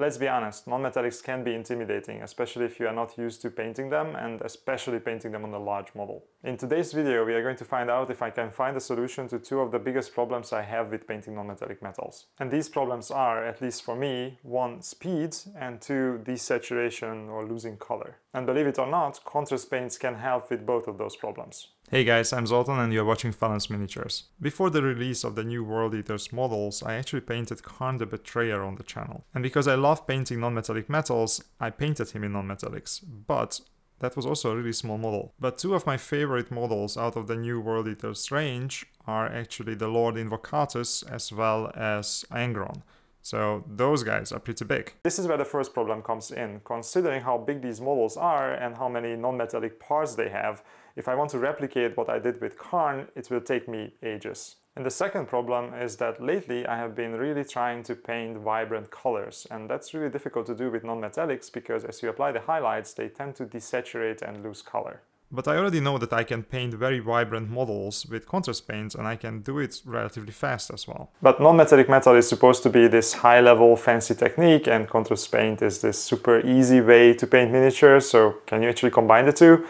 Let's be honest, non-metallics can be intimidating, especially if you are not used to painting them, and especially painting them on a large model. In today's video, we are going to find out if I can find a solution to two of the biggest problems I have with painting non-metallic metals. And these problems are, at least for me, one, speed, and two, desaturation or losing color. And believe it or not, contrast paints can help with both of those problems. Hey guys, I'm Zoltan and you're watching PHLANSMINIATURES. Before the release of the new World Eaters models, I actually painted Karn the Betrayer on the channel. And because I love painting non-metallic metals, I painted him in non-metallics. But that was also a really small model. But two of my favorite models out of the new World Eaters range are actually the Lord Invocatus as well as Angron. So those guys are pretty big. This is where the first problem comes in. Considering how big these models are and how many non-metallic parts they have, if I want to replicate what I did with Karn, it will take me ages. And the second problem is that lately I have been really trying to paint vibrant colors, and that's really difficult to do with non-metallics because as you apply the highlights, they tend to desaturate and lose color. But I already know that I can paint very vibrant models with contrast paints, and I can do it relatively fast as well. But non-metallic metal is supposed to be this high-level fancy technique, and contrast paint is this super easy way to paint miniatures, so can you actually combine the two?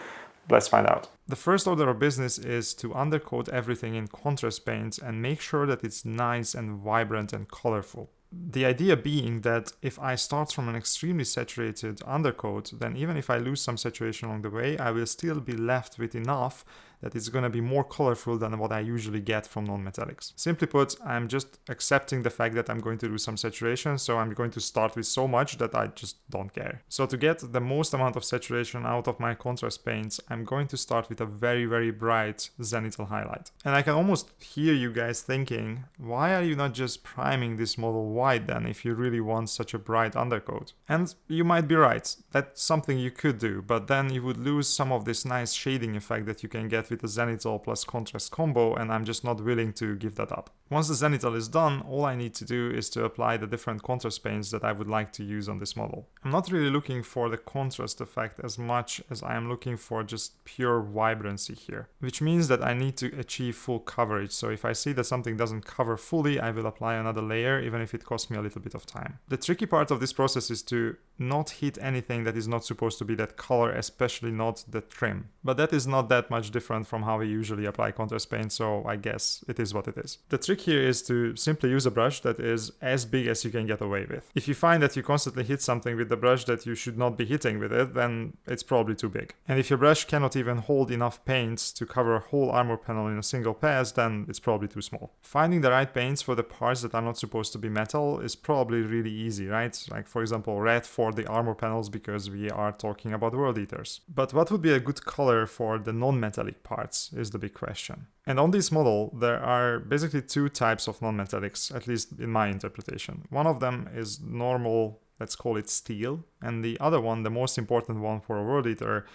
Let's find out. The first order of business is to undercoat everything in contrast paints and make sure that it's nice and vibrant and colorful. The idea being that if I start from an extremely saturated undercoat, then even if I lose some saturation along the way, I will still be left with enough that it's going to be more colorful than what I usually get from non-metallics. Simply put, I'm just accepting the fact that I'm going to lose some saturation, so I'm going to start with so much that I just don't care. So to get the most amount of saturation out of my contrast paints, I'm going to start with a very, very bright zenithal highlight. And I can almost hear you guys thinking, why are you not just priming this model white then if you really want such a bright undercoat? And you might be right, that's something you could do, but then you would lose some of this nice shading effect that you can get with the zenithal plus contrast combo, and I'm just not willing to give that up. Once the zenithal is done, all I need to do is to apply the different contrast paints that I would like to use on this model. I'm not really looking for the contrast effect as much as I am looking for just pure vibrancy here, which means that I need to achieve full coverage. So if I see that something doesn't cover fully, I will apply another layer, even if it costs me a little bit of time. The tricky part of this process is to not hit anything that is not supposed to be that color, especially not the trim. But that is not that much different from how we usually apply contrast paint, so I guess it is what it is. The trick here is to simply use a brush that is as big as you can get away with. If you find that you constantly hit something with the brush that you should not be hitting with it, then it's probably too big. And if your brush cannot even hold enough paints to cover a whole armor panel in a single pass, then it's probably too small. Finding the right paints for the parts that are not supposed to be metal is probably really easy, right? Like for example, red for the armor panels because we are talking about World Eaters. But what would be a good color for the non-metallic parts is the big question. And on this model, there are basically two types of non-metallics, at least in my interpretation. One of them is normal, let's call it steel, and the other one, the most important one for a World Eater,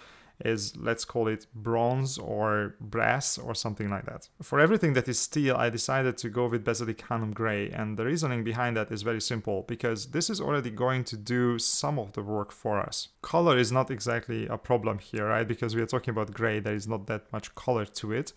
is, let's call it bronze or brass or something like that. For everything that is steel, I decided to go with basilicanum gray, and the reasoning behind that is very simple, because this is already going to do some of the work for us. Color is not exactly a problem here, right? Because we are talking about gray, there is not that much color to it,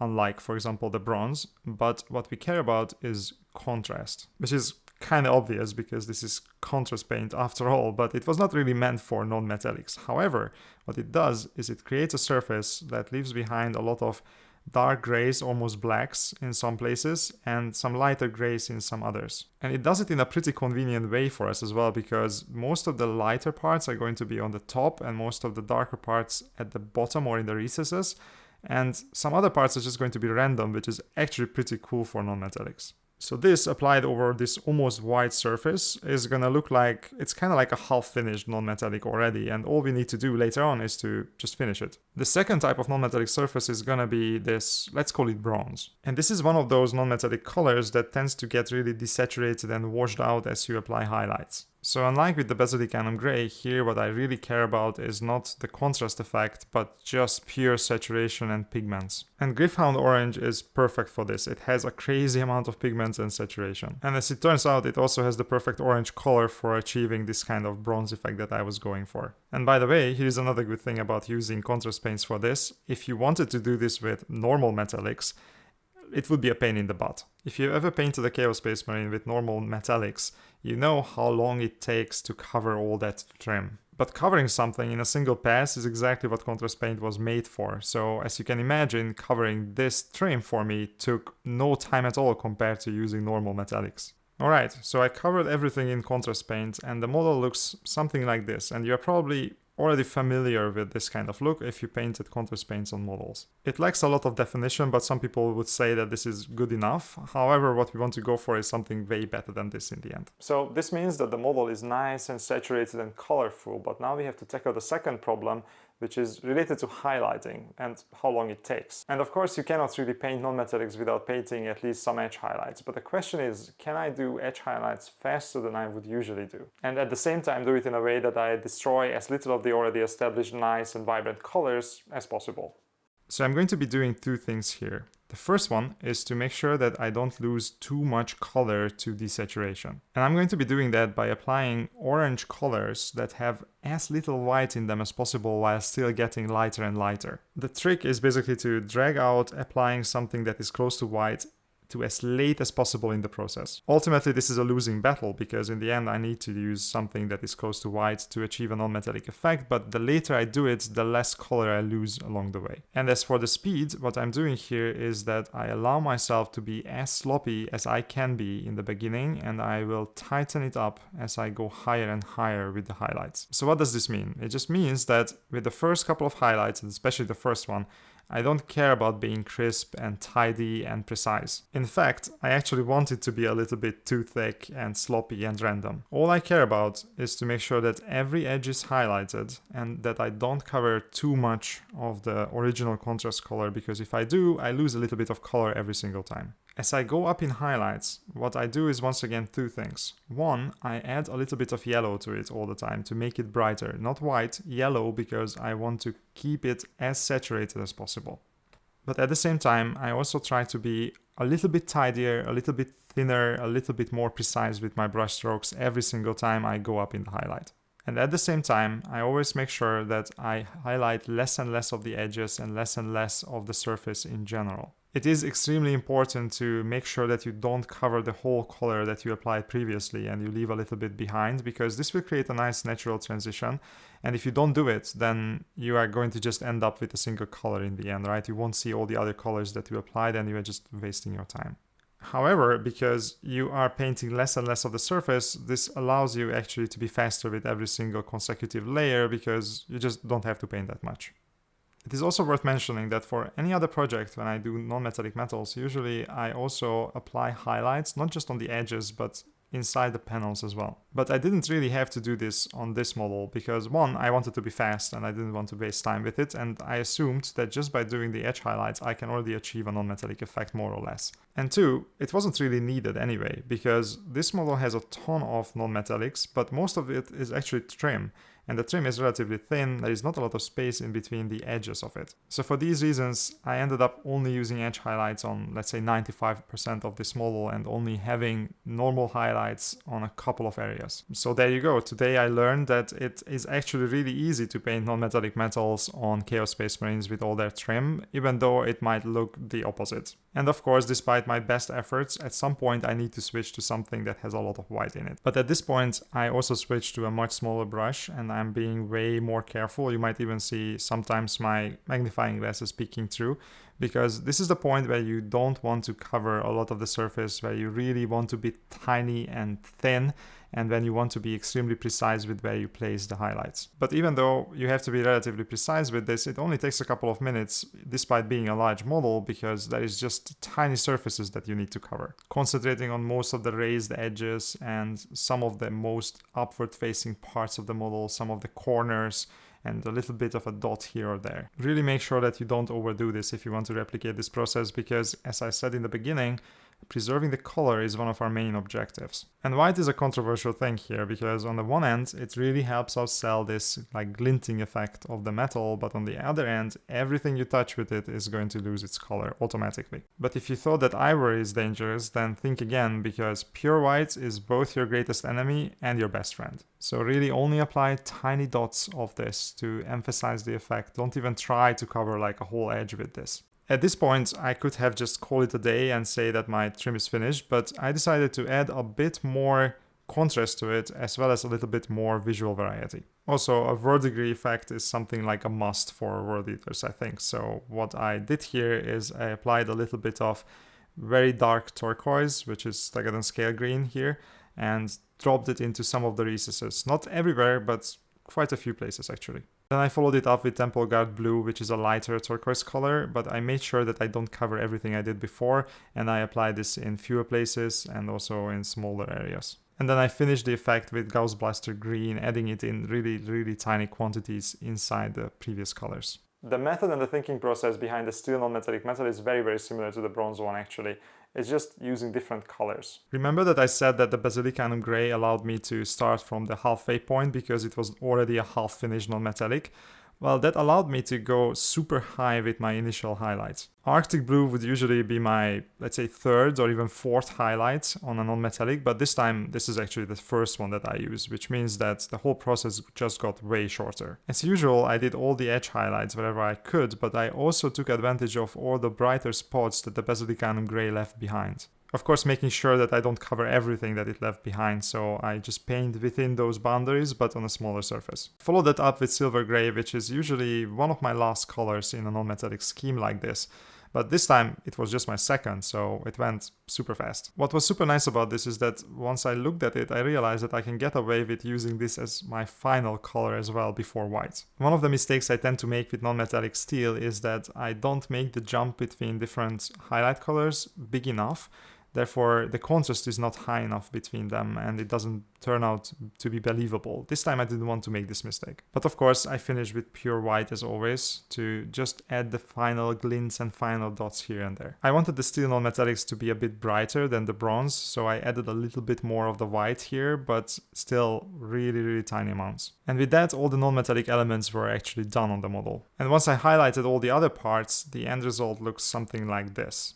unlike, for example, the bronze. But what we care about is contrast, which is kind of obvious because this is contrast paint after all, but it was not really meant for non-metallics. However, what it does is it creates a surface that leaves behind a lot of dark grays, almost blacks in some places, and some lighter grays in some others. And it does it in a pretty convenient way for us as well, because most of the lighter parts are going to be on the top and most of the darker parts at the bottom or in the recesses, and some other parts are just going to be random, which is actually pretty cool for non-metallics. So this applied over this almost white surface is gonna look like, it's kind of like a half-finished non-metallic already, and all we need to do later on is to just finish it. The second type of non-metallic surface is gonna be this, let's call it bronze. And this is one of those non-metallic colors that tends to get really desaturated and washed out as you apply highlights. So unlike with the basilicanum gray, here what I really care about is not the contrast effect, but just pure saturation and pigments. And Gryph-hound orange is perfect for this. It has a crazy amount of pigments and saturation. And as it turns out, it also has the perfect orange color for achieving this kind of bronze effect that I was going for. And by the way, here's another good thing about using contrast paints for this. If you wanted to do this with normal metallics, it would be a pain in the butt. If you ever painted a Chaos Space Marine with normal metallics, you know how long it takes to cover all that trim. But covering something in a single pass is exactly what contrast paint was made for. So as you can imagine, covering this trim for me took no time at all compared to using normal metallics. Alright, so I covered everything in contrast paint and the model looks something like this, and you're probably already familiar with this kind of look if you painted contrast paints on models. It lacks a lot of definition, but some people would say that this is good enough. However, what we want to go for is something way better than this in the end. So this means that the model is nice and saturated and colorful, but now we have to tackle the second problem, which is related to highlighting and how long it takes. And of course, you cannot really paint non-metallics without painting at least some edge highlights. But the question is, can I do edge highlights faster than I would usually do? And at the same time, do it in a way that I destroy as little of the already established nice and vibrant colors as possible. So I'm going to be doing two things here. The first one is to make sure that I don't lose too much color to desaturation. And I'm going to be doing that by applying orange colors that have as little white in them as possible while still getting lighter and lighter. The trick is basically to drag out applying something that is close to white to as late as possible in the process. Ultimately, this is a losing battle because in the end I need to use something that is close to white to achieve a non-metallic effect, but the later I do it, the less color I lose along the way. And as for the speed, what I'm doing here is that I allow myself to be as sloppy as I can be in the beginning, and I will tighten it up as I go higher and higher with the highlights. So what does this mean? It just means that with the first couple of highlights, and especially the first one, I don't care about being crisp and tidy and precise. In fact, I actually want it to be a little bit too thick and sloppy and random. All I care about is to make sure that every edge is highlighted and that I don't cover too much of the original contrast color, because if I do, I lose a little bit of color every single time. As I go up in highlights, what I do is once again two things. One, I add a little bit of yellow to it all the time to make it brighter. Not white, yellow, because I want to keep it as saturated as possible. But at the same time, I also try to be a little bit tidier, a little bit thinner, a little bit more precise with my brush strokes every single time I go up in the highlight. And at the same time, I always make sure that I highlight less and less of the edges and less of the surface in general. It is extremely important to make sure that you don't cover the whole color that you applied previously and you leave a little bit behind, because this will create a nice natural transition. And if you don't do it, then you are going to just end up with a single color in the end, right? You won't see all the other colors that you applied and you are just wasting your time. However, because you are painting less and less of the surface, this allows you actually to be faster with every single consecutive layer because you just don't have to paint that much. It is also worth mentioning that for any other project, when I do non-metallic metals, usually I also apply highlights, not just on the edges, but inside the panels as well. But I didn't really have to do this on this model because one, I wanted to be fast and I didn't want to waste time with it, and I assumed that just by doing the edge highlights I can already achieve a non-metallic effect more or less. And two, it wasn't really needed anyway, because this model has a ton of non-metallics, but most of it is actually trim. And the trim is relatively thin, there is not a lot of space in between the edges of it. So for these reasons, I ended up only using edge highlights on, let's say, 95% of this model and only having normal highlights on a couple of areas. So there you go. Today I learned that it is actually really easy to paint non-metallic metals on Chaos Space Marines with all their trim, even though it might look the opposite. And of course, despite my best efforts, at some point I need to switch to something that has a lot of white in it. But at this point, I also switched to a much smaller brush and I'm being way more careful. You might even see sometimes my magnifying glass is peeking through, because this is the point where you don't want to cover a lot of the surface, where you really want to be tiny and thin, and when you want to be extremely precise with where you place the highlights. But even though you have to be relatively precise with this, it only takes a couple of minutes despite being a large model, because there is just tiny surfaces that you need to cover. Concentrating on most of the raised edges and some of the most upward facing parts of the model, some of the corners, and a little bit of a dot here or there. Really make sure that you don't overdo this if you want to replicate this process, because as I said in the beginning, preserving the color is one of our main objectives. And white is a controversial thing here, because on the one end, it really helps us sell this like glinting effect of the metal, but on the other end, everything you touch with it is going to lose its color automatically. But if you thought that ivory is dangerous, then think again, because pure white is both your greatest enemy and your best friend. So really only apply tiny dots of this to emphasize the effect. Don't even try to cover like a whole edge with this. At this point, I could have just called it a day and say that my trim is finished, but I decided to add a bit more contrast to it, as well as a little bit more visual variety. Also, a verdigris effect is something like a must for world eaters, I think. So what I did here is I applied a little bit of very dark turquoise, which is Stegaden scale green here, and dropped it into some of the recesses. Not everywhere, but quite a few places actually. Then I followed it up with Temple Guard Blue, which is a lighter turquoise color, but I made sure that I don't cover everything I did before, and I applied this in fewer places and also in smaller areas. And then I finished the effect with Gauss Blaster Green, adding it in really tiny quantities inside the previous colors. The method and the thinking process behind the steel non-metallic metal is very similar to the bronze one actually. It's just using different colors. Remember that I said that the Basilicanum Grey allowed me to start from the halfway point because it was already a half finished non-metallic? Well, that allowed me to go super high with my initial highlights. Arctic Blue would usually be my, let's say, third or even fourth highlight on a non-metallic, but this time this is actually the first one that I use, which means that the whole process just got way shorter. As usual, I did all the edge highlights wherever I could, but I also took advantage of all the brighter spots that the Basilicanum Grey left behind. Of course, making sure that I don't cover everything that it left behind, so I just paint within those boundaries, but on a smaller surface. Follow that up with Silver Grey, which is usually one of my last colors in a non-metallic scheme like this. But this time it was just my second, so it went super fast. What was super nice about this is that once I looked at it, I realized that I can get away with using this as my final color as well before white. One of the mistakes I tend to make with non-metallic steel is that I don't make the jump between different highlight colors big enough. Therefore, the contrast is not high enough between them and it doesn't turn out to be believable. This time I didn't want to make this mistake. But of course, I finished with pure white as always to just add the final glints and final dots here and there. I wanted the steel non-metallics to be a bit brighter than the bronze, so I added a little bit more of the white here, but still really tiny amounts. And with that, all the non-metallic elements were actually done on the model. And once I highlighted all the other parts, the end result looks something like this.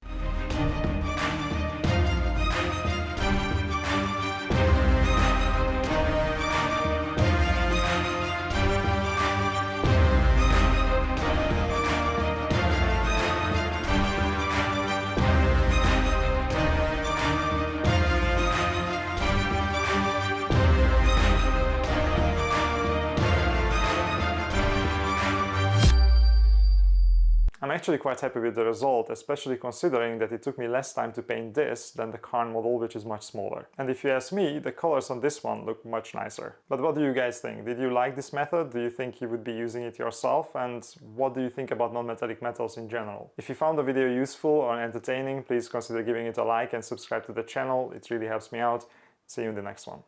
I'm actually quite happy with the result, especially considering that it took me less time to paint this than the Karn model, which is much smaller. And if you ask me, the colors on this one look much nicer. But what do you guys think? Did you like this method? Do you think you would be using it yourself? And what do you think about non-metallic metals in general? If you found the video useful or entertaining, please consider giving it a like and subscribe to the channel. It really helps me out. See you in the next one.